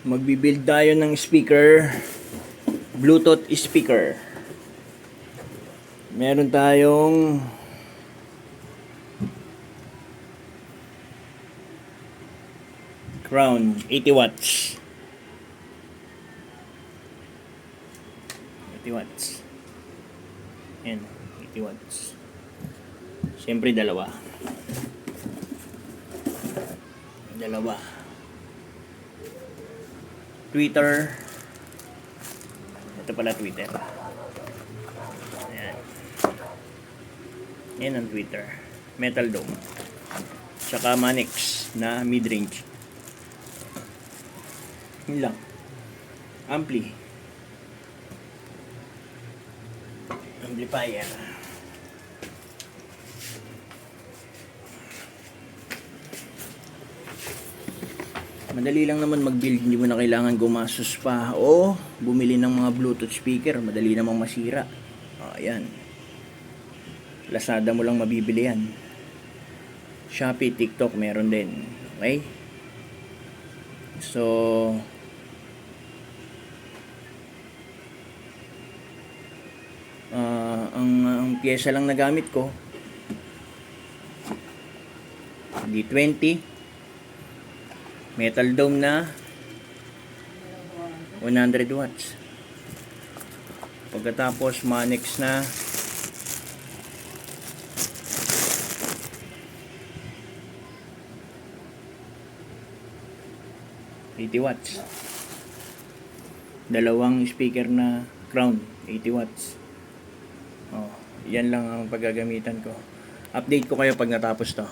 Magbibuild tayo ng speaker, Bluetooth speaker. Meron tayong Crown 80 watts. 80 watts. Yan, 80 watts. Siyempre dalawa. Twitter. Ito pala Twitter. Ayan. Yan ang Twitter. Metal Dome. Tsaka Manix na mid-range. Yun lang. Ampli. Amplifier. Madali lang naman mag-build, hindi mo na kailangan gumastos pa o bumili ng mga Bluetooth speaker, madali namang masira. Ayan. Lazada mo lang mabibili yan. Shopee, TikTok meron din. Okay? So ang pyesa lang na gamit ko D20 Metal Dome na 100 watts. Pagkatapos Manix na 80 watts. Dalawang speaker na Crown 80 watts. Yan lang ang paggagamitan ko. Update ko kayo pag natapos to.